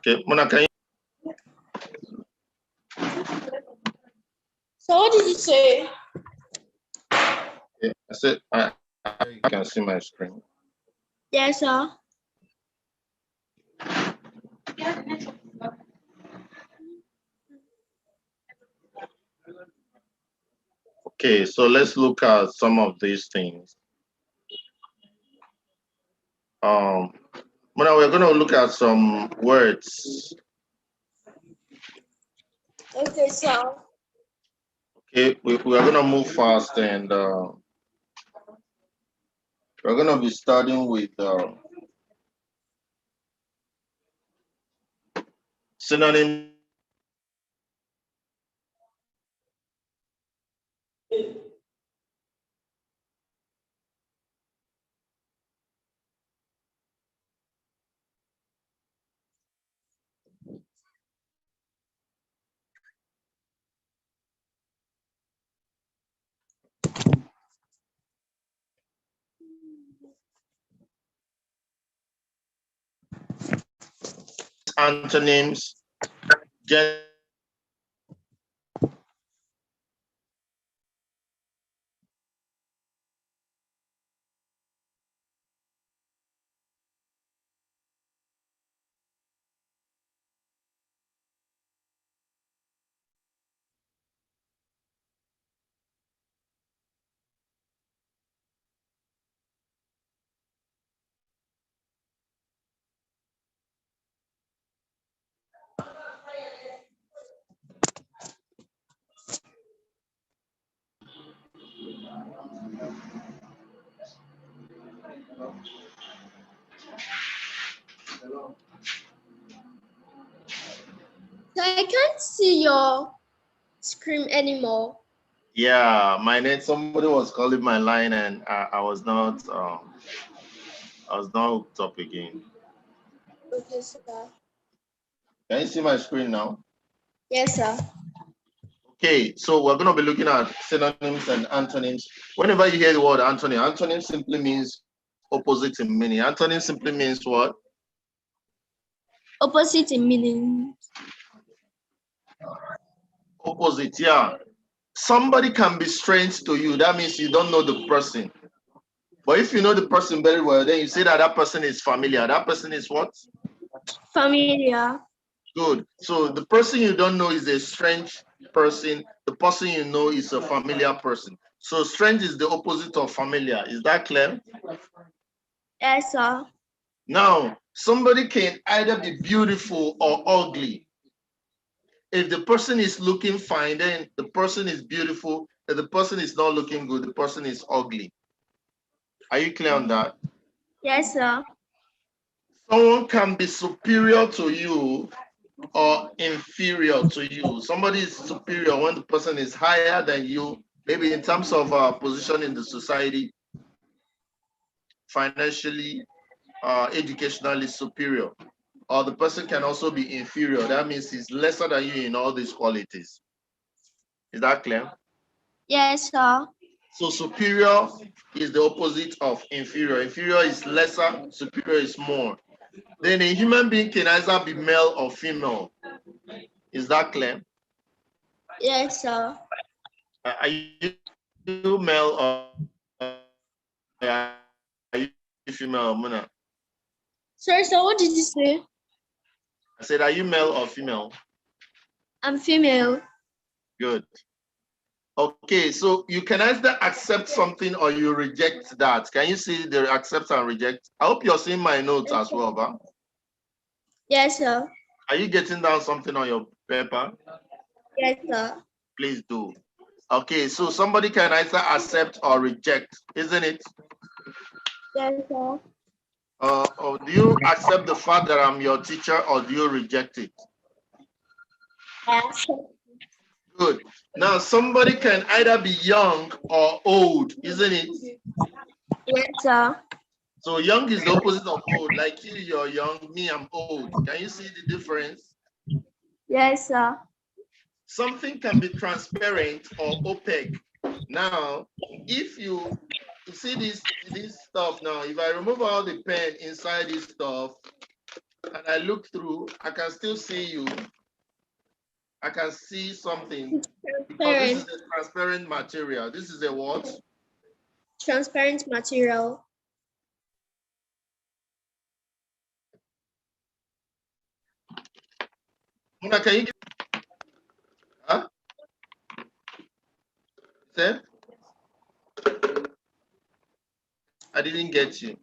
Okay, Mona, can you? So what did you say? Yeah, I said I can see my screen. Yes, sir. Okay, so let's look at some of these things. Mona, we're going to look at some words. Okay, so. Okay, we are going to move fast, and we're going to be starting with synonyms. Antonyms, So I can't see your screen anymore. Yeah, my name. Somebody was calling my line, and I was not hooked up again. Okay, sir. Can you see my screen now? Yes, sir. Okay, so we're going to be looking at synonyms and antonyms. Whenever you hear the word antonym, antonym simply means opposite in meaning. Antonym simply means what? Opposite in meaning. Opposite, yeah. Somebody can be strange to you. That means you don't know the person. But if you know the person very well, then you say that that person is familiar. That person is what? Familiar. Good. So the person you don't know is a strange person. The person you know is a familiar person. So strange is the opposite of familiar. Is that clear? Yes, sir. Now, somebody can either be beautiful or ugly. If the person is looking fine, then the person is beautiful. If the person is not looking good, the person is ugly. Are you clear on that? Yes, sir. Someone can be superior to you or inferior to you. Somebody is superior when the person is higher than you, maybe in terms of position in the society, financially, educationally superior. Or the person can also be inferior. That means he's lesser than you in all these qualities. Is that clear? Yes, sir. So superior is the opposite of inferior. Inferior is lesser, superior is more. Then a human being can either be male or female. Is that clear? Yes, sir. Are you male or are you female, Mona? Sorry, sir, what did you say? I said, are you male or female? I'm female. Good. Okay, so you can either accept something or you reject that. Can you see the accept and reject? I hope you're seeing my notes as well, but Yes, sir. are you getting down something on your paper? Yes, sir. Please do. Okay, so somebody can either accept or reject, isn't it? Yes, sir. Or do you accept the fact that I'm your teacher or do you reject it? Yes, sir. Good. Now, somebody can either be young or old, isn't it? Yes, sir. So young is the opposite of old. Like you're young, me, I'm old. Can you see the difference? Yes, sir. Something can be transparent or opaque. Now, if you see this stuff now, if I remove all the pen inside this stuff and I look through, I can still see you. I can see something because this is a transparent material. This is a what? Transparent material. Mona, can you give, huh? Said? I didn't get you.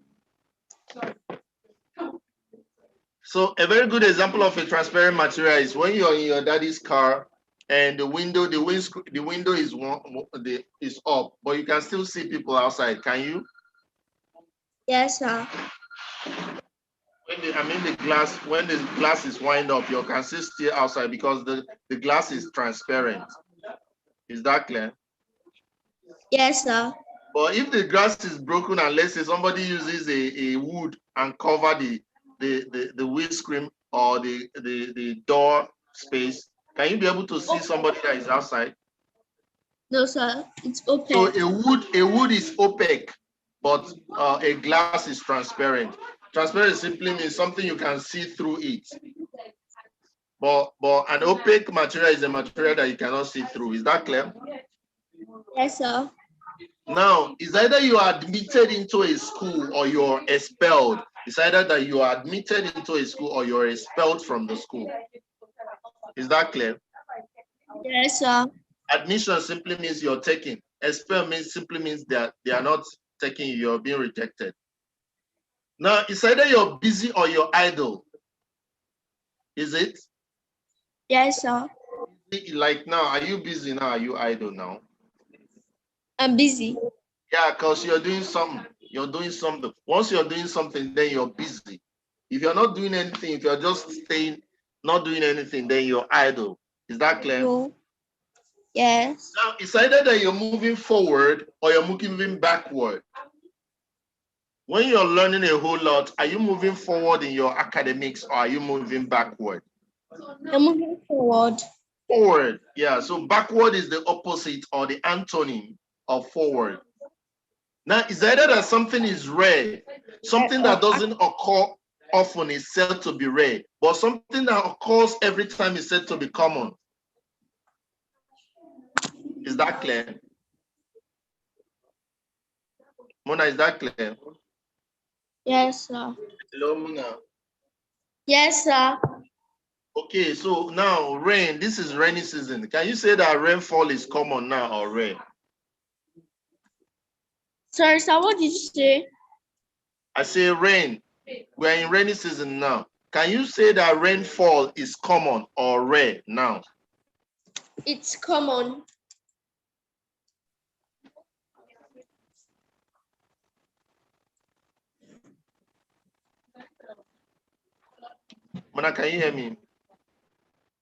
So a very good example of a transparent material is when you're in your daddy's car and the window is up, but you can still see people outside. Can you? Yes, sir. When the glass, when the glass is wind up, you can still see outside because the glass is transparent. Is that clear? Yes, sir. But if the glass is broken and let's say somebody uses a wood and cover the windscreen or the door space, can you be able to see somebody that is outside? No, sir. It's open. So a wood is opaque, but a glass is transparent. Transparent simply means something you can see through it. But an opaque material is a material that you cannot see through. Is that clear? Yes, sir. Now, it's either you are admitted into a school or you're expelled. It's either that you are admitted into a school or you're expelled from the school. Is that clear? Yes, sir. Admission simply means you're taken. Expel simply means that they are not taking you, you're being rejected. Now, it's either you're busy or you're idle. Is it? Yes, sir. Like now, are you busy now? Are you idle now? I'm busy. Yeah, because you're doing something. You're doing something. Once you're doing something, then you're busy. If you're not doing anything, if you're just staying, not doing anything, then you're idle. Is that clear? No. Yes. Now, it's either that you're moving forward or you're moving backward. When you're learning a whole lot, are you moving forward in your academics or are you moving backward? I'm moving forward. Forward, yeah. So backward is the opposite or the antonym of forward. Now, it's either that something is rare, something that doesn't occur often is said to be rare, but something that occurs every time is said to be common. Is that clear? Mona, is that clear? Yes, sir. Hello, Mona. Yes, sir. Okay, so now rain, this is rainy season. Can you say that rainfall is common now or rare? Sorry, sir. What did you say? I say rain. We're in rainy season now. Can you say that rainfall is common or rare now? It's common. Mona, can you hear me?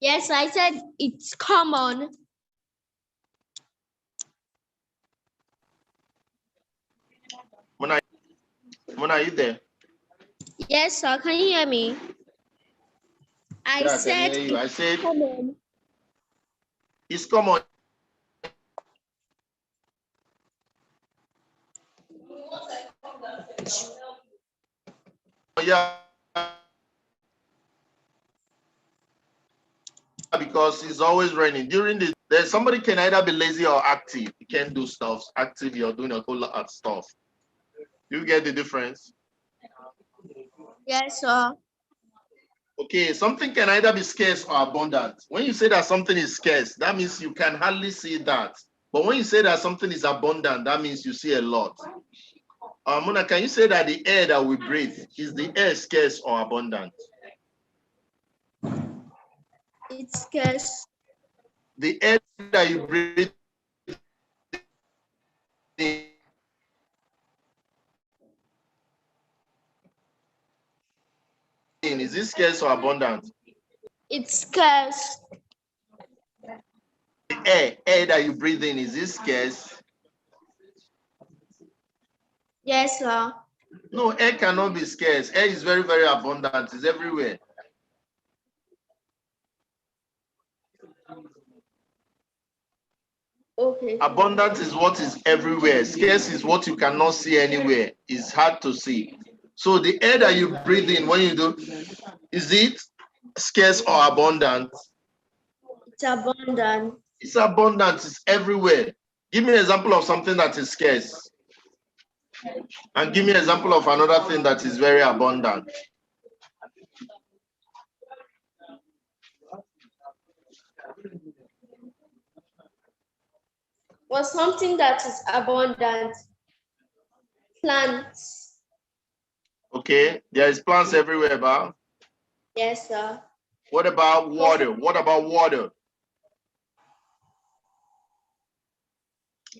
Yes, I said it's common. Mona, are you there? Yes, sir. Can you hear me? I Yeah, I said can hear you. I said common. it's common. Yeah, because it's always raining. During the then somebody can either be lazy or active. You can't do stuff. Active, you're doing a whole lot of stuff. You get the difference? Yes, sir. Okay, something can either be scarce or abundant. When you say that something is scarce, that means you can hardly see that. But when you say that something is abundant, that means you see a lot. Mona, can you say that the air that we breathe, is the air scarce or abundant? It's scarce. The air that you breathe is it scarce or abundant? It's scarce. The air that you breathe in, is it scarce? Yes, sir. No, air cannot be scarce. Air is very, very abundant. It's everywhere. Okay. Abundant is what is everywhere. Scarce is what you cannot see anywhere. It's hard to see. So the air that you breathe in when you do, Is it scarce or abundant? It's abundant. It's abundant. It's everywhere. Give me an example of something that is scarce. And give me an example of another thing that is very abundant. Was something that is abundant. Plants. Okay, there is plants everywhere, but Yes, sir. what about water? What about water?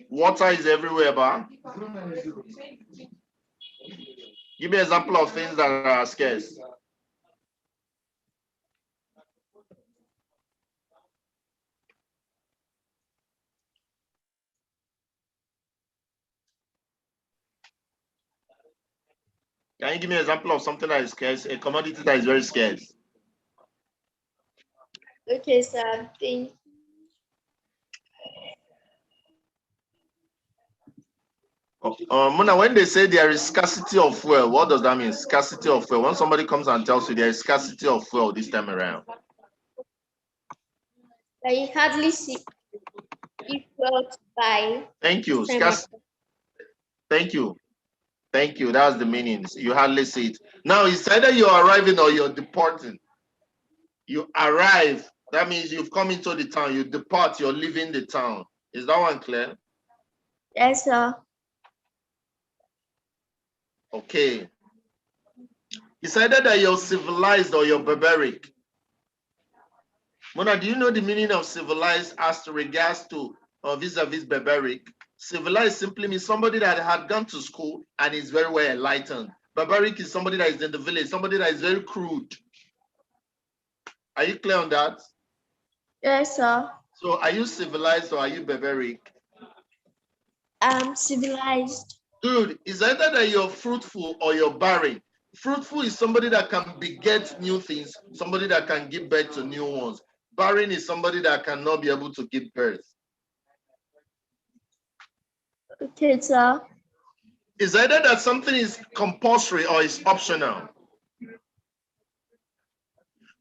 Water is everywhere, but give me an example of things that are scarce. Can you give me an example of something that is scarce, a commodity that is very scarce? Okay, sir. Thank Mona, when they say there is scarcity of fuel, what does that mean? Scarcity of fuel. When somebody comes and tells you there is scarcity of fuel this time around. I hardly see if well to buy. Thank you. Thank you. Thank you. That's the meaning. You hardly see it. Now it's either you're arriving or you're departing. You arrive. That means you've come into the town. You depart. You're leaving the town. Is that one clear? Yes, sir. Okay. It's either that you're civilized or you're barbaric. Mona, do you know the meaning of civilized as to regards to vis-a-vis barbaric? Civilized simply means somebody that had gone to school and is very well enlightened. Barbaric is somebody that is in the village, somebody that is very crude. Are you clear on that? Yes, sir. So are you civilized or are you barbaric? I'm civilized. Dude, it's either that you're fruitful or you're barren. Fruitful is somebody that can beget new things, somebody that can give birth to new ones. Barren is somebody that cannot be able to give birth. Okay, sir. It's either that something is compulsory or is optional.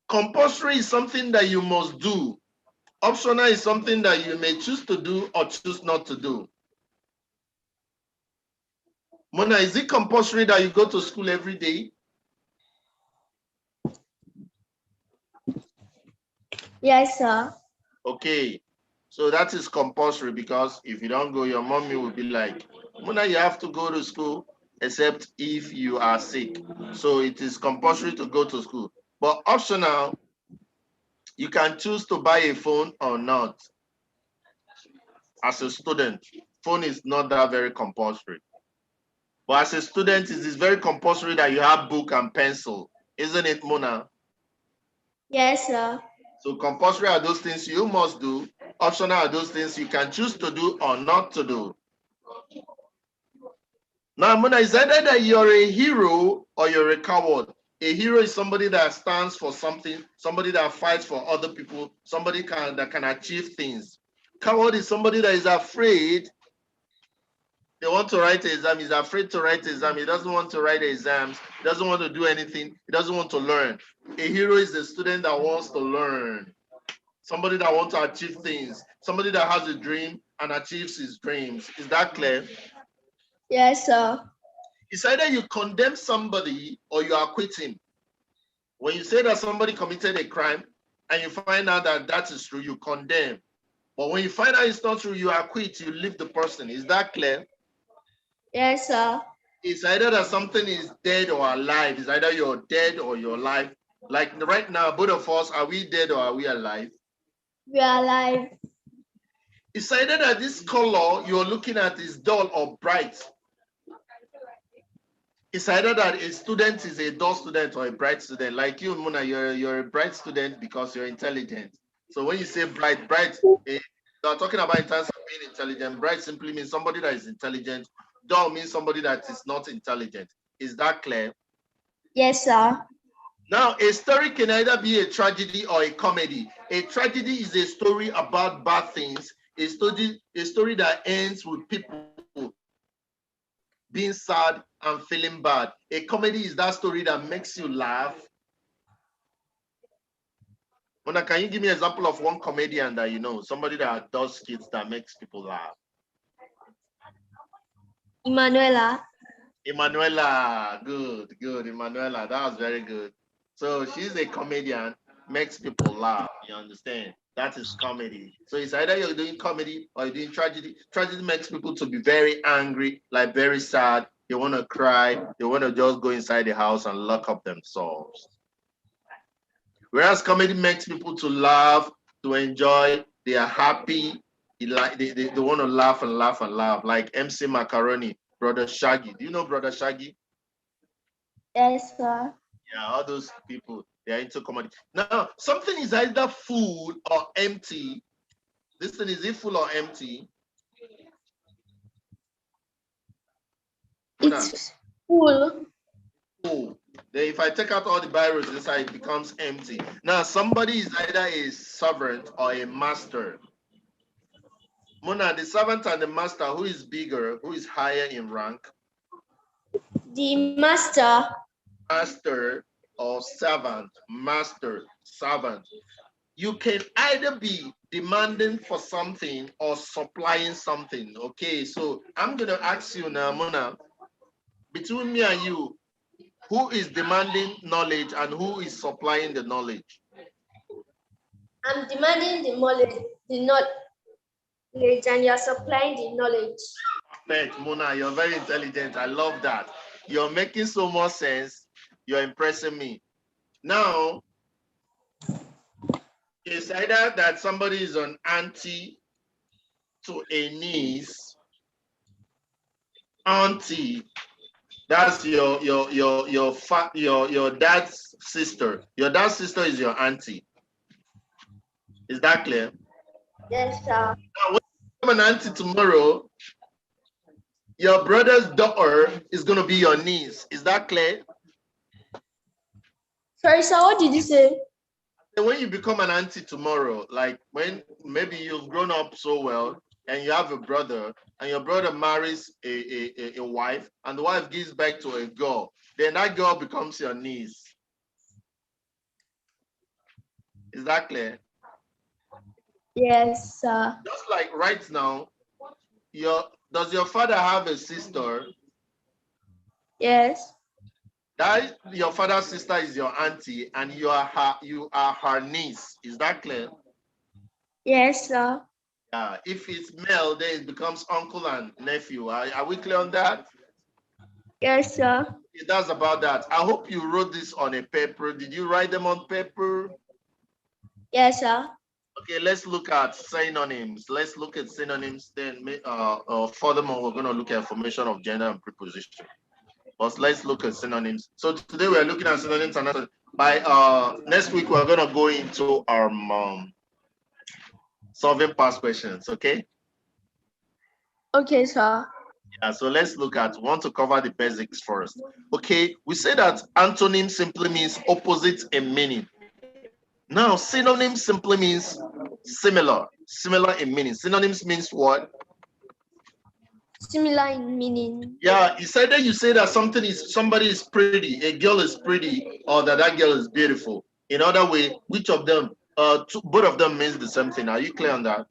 Compulsory is something that you must do. Optional is something that you may choose to do or choose not to do. Mona, is it compulsory that you go to school every day? Yes, sir. Okay, so that is compulsory because if you don't go, your mommy will be like, Mona, you have to go to school except if you are sick. So it is compulsory to go to school. But optional, you can choose to buy a phone or not. As a student, phone is not that very compulsory. But as a student, it is very compulsory that you have book and pencil, isn't it, Mona? Yes, sir. So compulsory are those things you must do. Optional are those things you can choose to do or not to do. Now, Mona, is either that you're a hero or you're a coward. A hero is somebody that stands for something, somebody that fights for other people, somebody that can achieve things. Coward is somebody that is afraid. They want to write an exam. He's afraid to write an exam. He doesn't want to write exams. He doesn't want to do anything. He doesn't want to learn. A hero is a student that wants to learn. Somebody that wants to achieve things. Somebody that has a dream and achieves his dreams. Is that clear? Yes, sir. It's either you condemn somebody or you acquit him. When you say that somebody committed a crime and you find out that that is true, you condemn. But when you find out it's not true, you acquit, you leave the person. Is that clear? Yes, sir. It's either that something is dead or alive. It's either you're dead or you're alive. Like right now, both of us, are we dead or are we alive? We are alive. It's either that this color you're looking at is dull or bright. It's either that a student is a dull student or a bright student. Like you, Mona, you're a bright student because you're intelligent. So when you say bright, you're talking about in terms of being intelligent. Bright simply means somebody that is intelligent. Dull means somebody that is not intelligent. Is that clear? Yes, sir. Now, a story can either be a tragedy or a comedy. A tragedy is a story about bad things. A story that ends with people being sad and feeling bad. A comedy is that story that makes you laugh Mona, can you give me an example of one comedian that you know, somebody that does skits that makes people laugh? Emanuela. Emanuela, good, good. Emanuela, that was very good. So she's a comedian, makes people laugh. You understand? That is comedy. So it's either you're doing comedy or you're doing tragedy. Tragedy makes people to be very angry, like very sad. They want to cry. They want to just go inside the house and lock up themselves. Whereas comedy makes people to laugh, to enjoy. They are happy. They want to laugh and laugh and laugh. Like MC Macaroni, Brother Shaggy. Do you know Brother Shaggy? Yes, sir. Yeah, all those people, they are into comedy. Now, something is either full or empty. This thing, is it full or empty? It's full. Full. Then if I take out all the biros inside, it becomes empty. Now, somebody is either a servant or a master. Mona, the servant and the master, who is bigger, who is higher in rank? The master. Master or servant? Master, servant. You can either be demanding for something or supplying something. Okay, so I'm going to ask you now, Mona, between me and you, who is demanding knowledge and who is supplying the knowledge? I'm demanding the knowledge, and you're supplying the knowledge. Perfect, Mona, you're very intelligent. I love that. You're making so much sense. You're impressing me. Now, it's either that somebody is an auntie to a niece. Auntie, that's your dad's sister. Your dad's sister is your auntie. Is that clear? Yes, sir. Now, when you become an auntie tomorrow, your brother's daughter is going to be your niece. Is that clear? Sorry, sir, what did you say? And when you become an auntie tomorrow, like when maybe you've grown up so well and you have a brother and your brother marries a wife and the wife gives back to a girl, then that girl becomes your niece. Is that clear? Yes, sir. Just like right now, does your father have a sister? Yes. That your father's sister is your auntie and you are her niece. Is that clear? Yes, sir. If it's male, then it becomes uncle and nephew. Are we clear on that? Yes, sir. That's about that. I hope you wrote this on a paper. Did you write them on paper? Yes, sir. Okay, let's look at synonyms. Let's look at synonyms. Then, furthermore, we're going to look at formation of gender and preposition. But let's look at synonyms. So today we're looking at synonyms and antonyms. By next week, we're going to go into our solving past questions. Okay. Okay, sir. Yeah, so let's look at, want to cover the basics first. Okay, we say that antonym simply means opposite in meaning. Now, synonym simply means similar in meaning. Synonyms means what? Similar in meaning. Yeah, you said that you say that somebody is pretty, a girl is pretty, or that girl is beautiful. In other way, which of them, both of them means the same thing. Are you clear on that?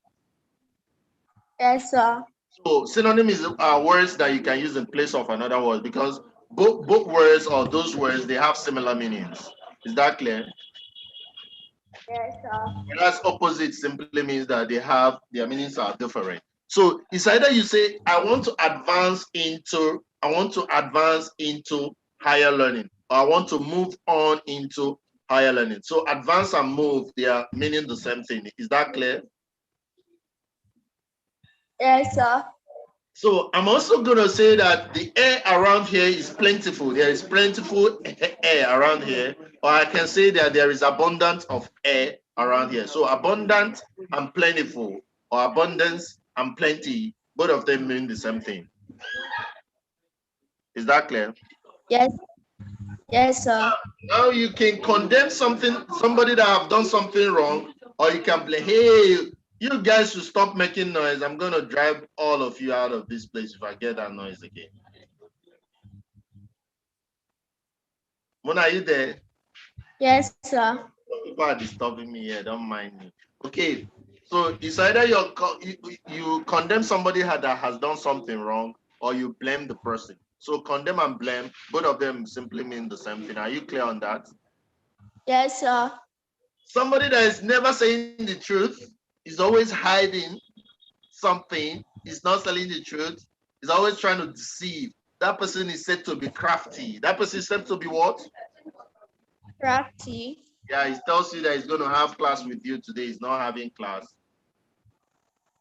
Yes, sir. So synonym is words that you can use in place of another word because both words or those words, they have similar meanings. Is that clear? Yes, sir. Whereas opposite simply means that their meanings are different. So it's either you say, I want to advance into higher learning, or I want to move on into higher learning. So advance and move, they are meaning the same thing. Is that clear? Yes, sir. So I'm also going to say that the air around here is plentiful. There is plentiful air around here. Or I can say that there is abundance of air around here. So abundant and plentiful, or abundance and plenty, both of them mean the same thing. Is that clear? Yes. Yes, sir. Now you can condemn somebody that have done something wrong, or you can blame, hey, you guys should stop making noise. I'm going to drive all of you out of this place if I get that noise again. Mona, are you there? Yes, sir. People are disturbing me here. Don't mind me. Okay. So it's either you condemn somebody that has done something wrong, or you blame the person. So condemn and blame, both of them simply mean the same thing. Are you clear on that? Yes, sir. Somebody that is never saying the truth is always hiding something, is not telling the truth, is always trying to deceive. That person is said to be crafty. That person is said to be what? Crafty. Yeah, he tells you that he's going to have class with you today. He's not having class.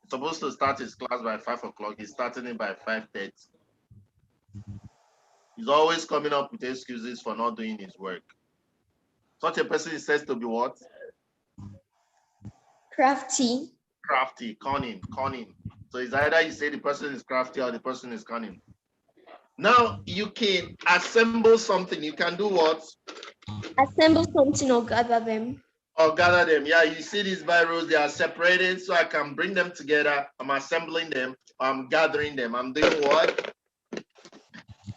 He's supposed to start his class by 5 o'clock. He's starting it by 5:30. He's always coming up with excuses for not doing his work. Such a person is said to be what? Crafty. Crafty, cunning. So it's either you say the person is crafty or the person is cunning. Now you can assemble something. You can do what? Assemble something or gather them. Or gather them. Yeah, you see these virus, they are separated, so I can bring them together. I'm assembling them. I'm gathering them. I'm doing what?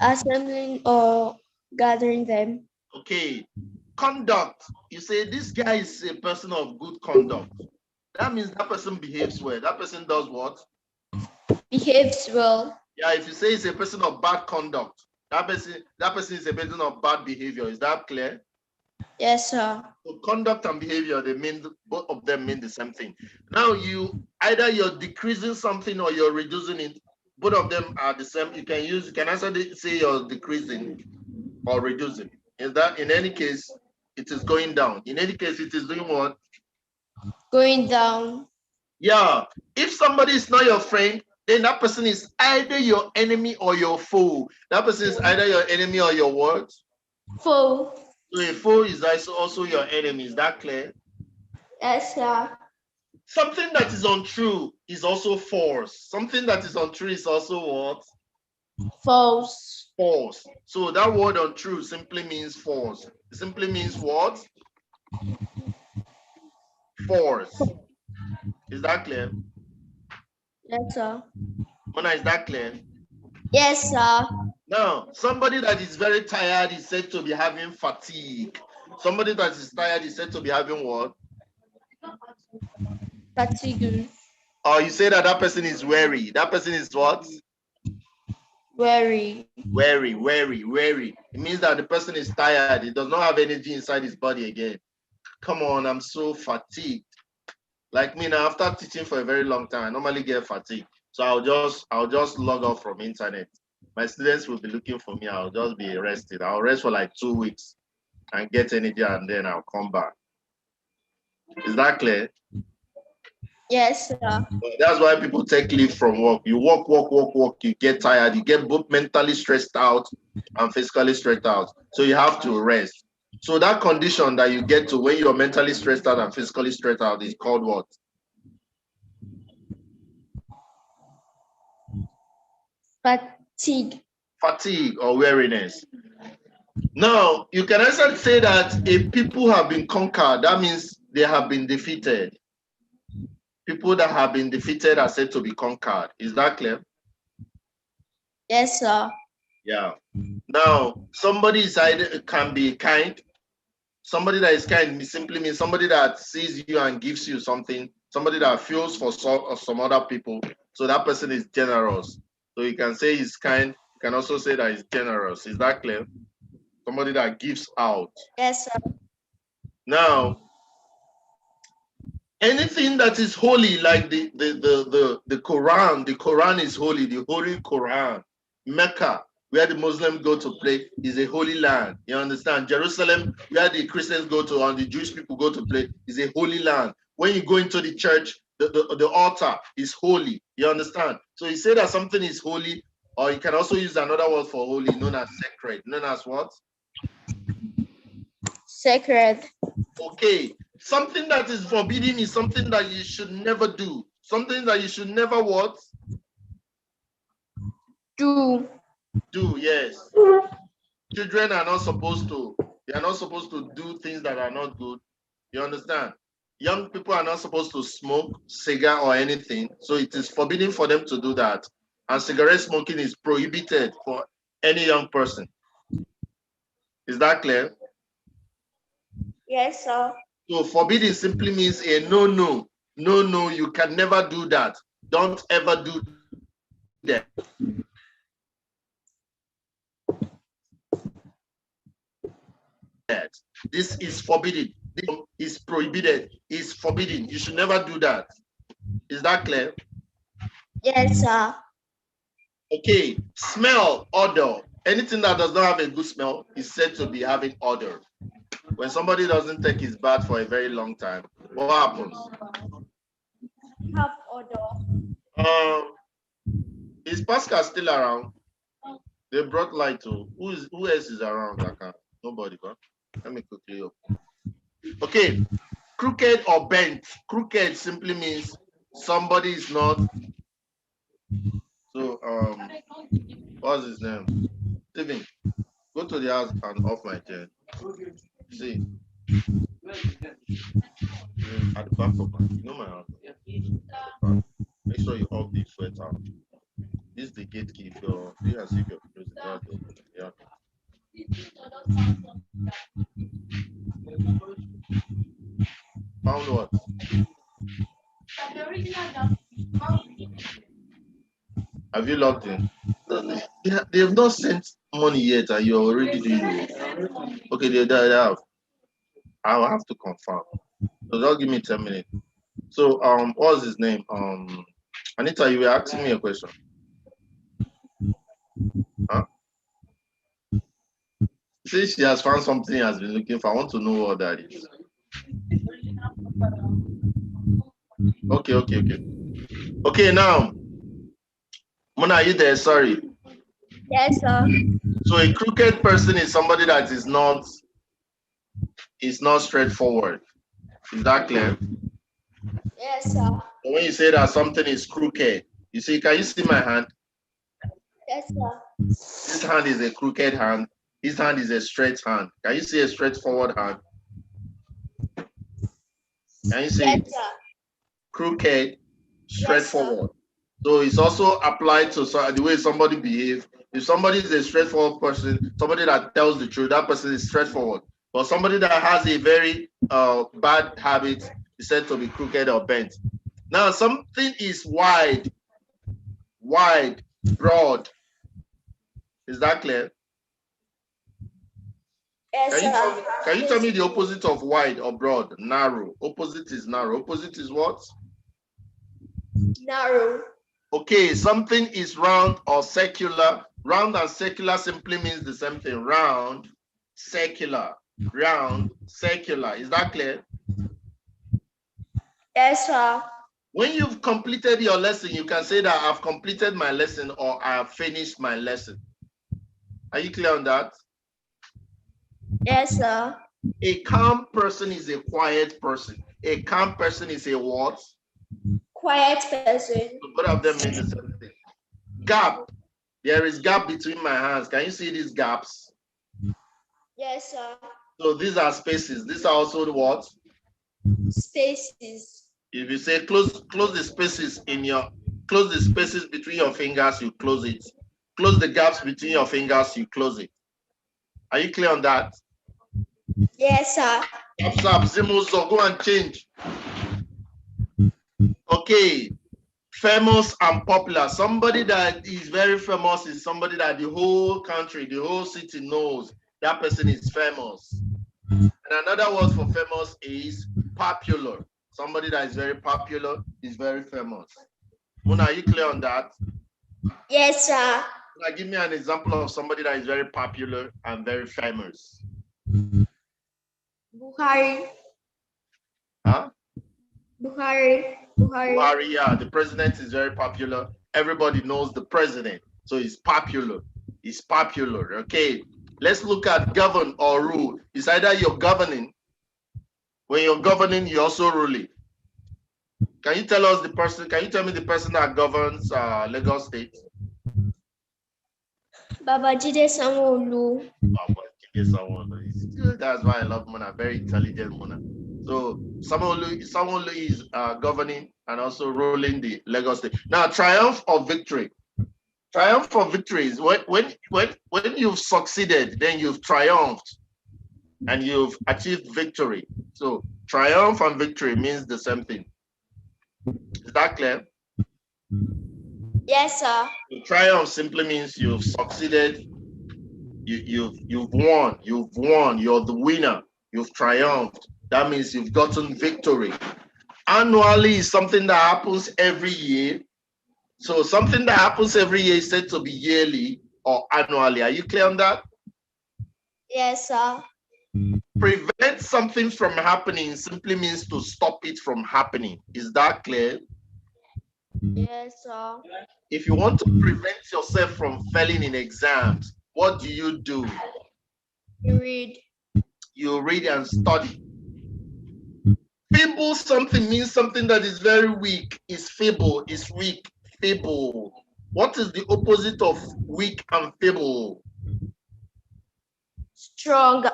Assembling or gathering them. Okay. Conduct. You say this guy is a person of good conduct. That means that person behaves well. That person does what? Behaves well. Yeah, if you say it's a person of bad conduct, that person is a person of bad behavior. Is that clear? Yes, sir. So conduct and behavior, they mean, both of them mean the same thing. Now either you're decreasing something or you're reducing it. Both of them are the same. You can also say you're decreasing or reducing. In any case, it is going down. In any case, it is doing what? Going down. Yeah. If somebody is not your friend, then that person is either your enemy or your foe. That person is either your enemy or your what? Foe. So a foe is also your enemy. Is that clear? Yes, sir. Something that is untrue is also false. Something that is untrue is also what? False. False. So that word untrue simply means false. It simply means what? False. Is that clear? Yes, sir. Mona, is that clear? Yes, sir. Now, somebody that is very tired is said to be having fatigue. Somebody that is tired is said to be having what? Fatigue. Or you say that person is weary. That person is what? Weary. Weary. It means that the person is tired. He does not have energy inside his body again. Come on, I'm so fatigued. Like me now, after teaching for a very long time, I normally get fatigued. So I'll just log off from internet. My students will be looking for me. I'll just be rested. I'll rest for like 2 weeks and get energy, and then I'll come back. Is that clear? Yes, sir. But that's why people take leave from work. You work, you get tired, you get both mentally stressed out and physically stressed out. So you have to rest. So that condition that you get to when you're mentally stressed out and physically stressed out is called what? Fatigue. Fatigue or weariness. Now, you can also say that if people have been conquered, that means they have been defeated. People that have been defeated are said to be conquered. Is that clear? Yes, sir. Yeah. Now, somebody is either can be kind. Somebody that is kind simply means somebody that sees you and gives you something. Somebody that feels for some other people. So that person is generous. So you can say he's kind. You can also say that he's generous. Is that clear? Somebody that gives out. Yes, sir. Now, anything that is holy, like the Quran is holy. The Holy Quran, Mecca, where the Muslims go to pray, is a holy land. You understand? Jerusalem, where the Christians go to and the Jewish people go to pray, is a holy land. When you go into the church, the altar is holy. You understand? So you say that something is holy, or you can also use another word for holy, known as sacred. Known as what? Sacred. Okay. Something that is forbidden is something that you should never do. Something that you should never what? Do. Do, yes. Children are not supposed to, they are not supposed to do things that are not good. You understand? Young people are not supposed to smoke cigar or anything. So it is forbidden for them to do that. And cigarette smoking is prohibited for any young person. Is that clear? Yes, sir. So forbidden simply means a no, no, no, no. You can never do that. Don't ever do that. This is forbidden. This is prohibited. Is forbidden. You should never do that. Is that clear? Yes, sir. Okay. Smell, odor. Anything that does not have a good smell is said to be having odor. When somebody doesn't take his bath for a very long time, what happens? Have odor. Is Pascal still around? They brought light to who else is around? I can't. Nobody, but let me quickly up. Okay, crooked or bent. Crooked simply means somebody is not. So what's his name? Steven, go to the house and off my chair. See, at the back of my, you know my house. Make sure you off the sweater. This is the gate key. If you're doing as if you're closing the door, yeah. Found what? Have you logged in? They have not sent money yet, and you're already doing it. Okay, they have. I'll have to confirm. So they'll give me 10 minutes. So what's his name? Anita, you were asking me a question. Huh? See, she has found something has been looking for. I want to know what that is. Okay. Okay, now, Mona, are you there? Sorry. Yes, sir. So a crooked person is somebody that is not straightforward. Is that clear? Yes, sir. When you say that something is crooked, you see, can you see my hand? Yes, sir. This hand is a crooked hand. This hand is a straight hand. Can you see a straightforward hand? Can you see Yes, it? sir. Crooked, straightforward. Yes, so it's also applied to the way somebody behaves. If somebody is a straightforward person, somebody that tells the truth, that person is straightforward. But somebody that has a very bad habit is said to be crooked or bent. Now, something is wide, broad. Is that clear? Yes, sir. Can you tell me the opposite of wide or broad? Narrow. Opposite is narrow. Opposite is what? Narrow. Okay, something is round or circular. Round and circular simply means the same thing. Round, circular. Round, circular. Is that clear? Yes, sir. When you've completed your lesson, you can say that I've completed my lesson or I have finished my lesson. Are you clear on that? Yes, sir. A calm person is a quiet person. A calm person is a what? Quiet person. So both of them mean the same thing. Gap. There is gap between my hands. Can you see these gaps? Yes, sir. So these are spaces. These are also the what? Spaces. If you say close the spaces close the spaces between your fingers, you close it. Close the gaps between your fingers, you close it. Are you clear on that? Yes, sir. So go and change. Okay. Famous and popular. Somebody that is very famous is somebody that the whole country, the whole city knows that person is famous. And another word for famous is popular. Somebody that is very popular is very famous. Mona, are you clear on that? Yes, sir. Now give me an example of somebody that is very popular and very famous. Buhari. Huh? Buhari. Buhari, yeah, the president is very popular. Everybody knows the president, so he's popular. He's popular. Okay, let's look at govern or rule. It's either you're governing. When you're governing, you're also ruling. Can you tell us the person? Can you tell me the person that governs Lagos State? Babajide Sanwo-Olu. That's why I love Mona. Very intelligent Mona. So Sanwo-Olu is governing and also ruling the Lagos State. Now, triumph or victory. Triumph or victory is when you've succeeded, then you've triumphed. and you've achieved victory. So triumph and victory means the same thing. Is that clear? Yes, sir. Triumph simply means you've succeeded. You've won. You've won. You're the winner. You've triumphed. That means you've gotten victory. Annually is something that happens every year. So something that happens every year is said to be yearly or annually. Are you clear on that? Yes, sir. Prevent something from happening simply means to stop it from happening. Is that clear? Yes, sir. If you want to prevent yourself from failing in exams, what do? You read. You read and study. Feeble something means something that is very weak. Is feeble, is weak, feeble. What is the opposite of weak and feeble? Strong.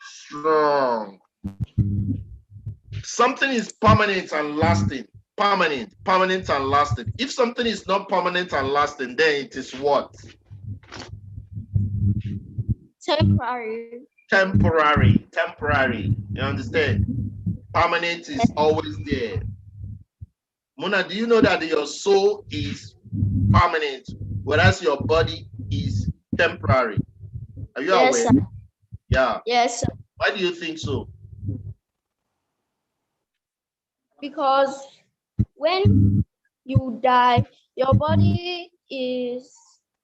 Strong. Something is permanent and lasting. Permanent and lasting. If something is not permanent and lasting, then it is what? Temporary. Temporary. You understand? Permanent is always there. Mona, do you know that your soul is permanent, whereas your body is temporary? Are you aware? Sir. Yeah. Yes, sir. Why do you think so? Because when you die, your body is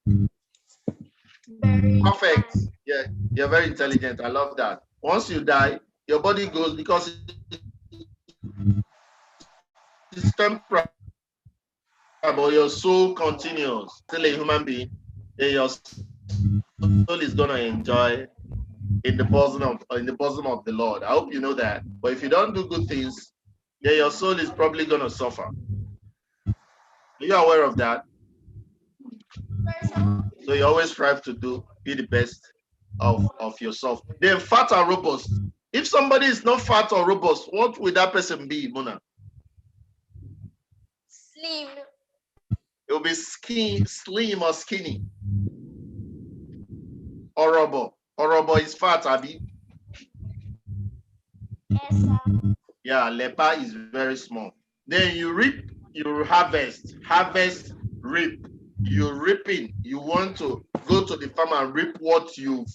very perfect. Yeah, you're very intelligent. I love that. Once you die, your body goes because it's temporary, but your soul continues. Still a human being, then your soul is gonna enjoy in the bosom of the Lord. I hope you know that. But if you don't do good things, then your soul is probably gonna suffer. Are you aware of that? So you always strive to be the best of yourself. Then fat and robust. If somebody is not fat or robust, what would that person be, Mona? Slim. It will be slim or skinny. Horrible. Horrible is fat, Abby. Yes, sir. Yeah, leper is very small. Then you reap, you harvest. Harvest, reap. You're reaping. You want to go to the farm and reap what you've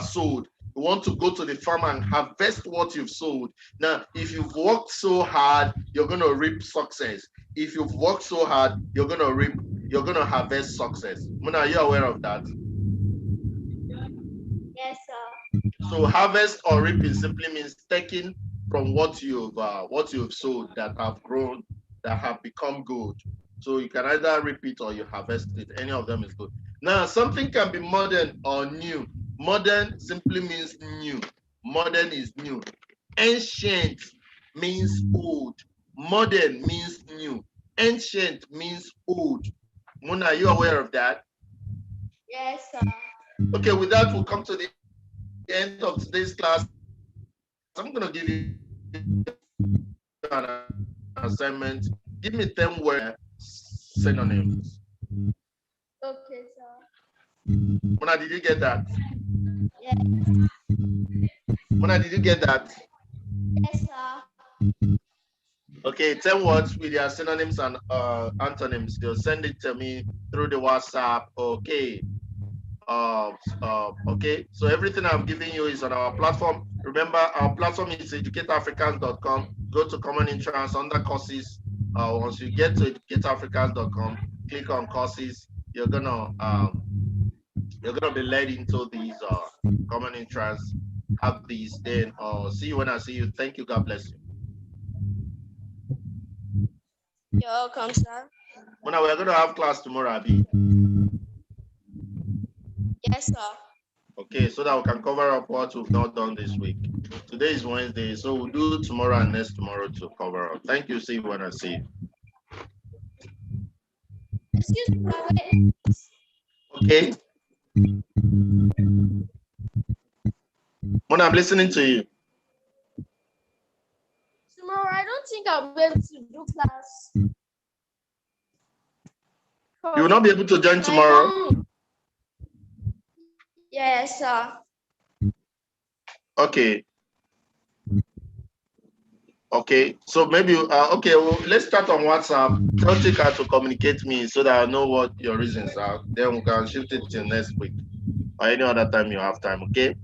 sowed. You want to go to the farm and harvest what you've sowed. Now, if you've worked so hard, you're gonna reap success. If you've worked so hard, you're gonna harvest success. Mona, are you aware of that? Yes, sir. So harvest or reaping simply means taking from what you've sowed that have grown, that have become good. So you can either reap it or you harvest it. Any of them is good. Now, something can be modern or new. Modern simply means new. Modern is new. Ancient means old. Modern means new. Ancient means old. Mona, are you aware of that? Yes, sir. Okay, with that, we'll come to the end of today's class. I'm going to give you an assignment. Give me 10 word synonyms. Okay, sir. Mona, did you get that? Yes. Mona, did you get that? Yes, sir. Okay, 10 words with your synonyms and antonyms. You'll send it to me through the WhatsApp. Okay. Okay, so everything I'm giving you is on our platform. Remember, our platform is educateafricans.com. Go to Common Entrance under courses. Once you get to educateafricans.com, click on courses. You're gonna be led into these Common Entrance. Have these then. See you when I see you. Thank you. God bless you. You're welcome, sir. Mona, we're gonna have class tomorrow, Abby. Yes, sir. Okay, so that we can cover up what we've not done this week. Today is Wednesday, so we'll do tomorrow and next tomorrow to cover up. Thank you. See you when I see you. Excuse me, wait. Okay. Mona, I'm listening to you. Tomorrow, I don't think I'll be able to do class. You will not be able to join tomorrow. Yes, sir. Okay. Okay. So maybe okay. Well, let's start on WhatsApp. Tell Chika to communicate me so that I know what your reasons are. Then we can shift it till next week or any other time you have time. Okay.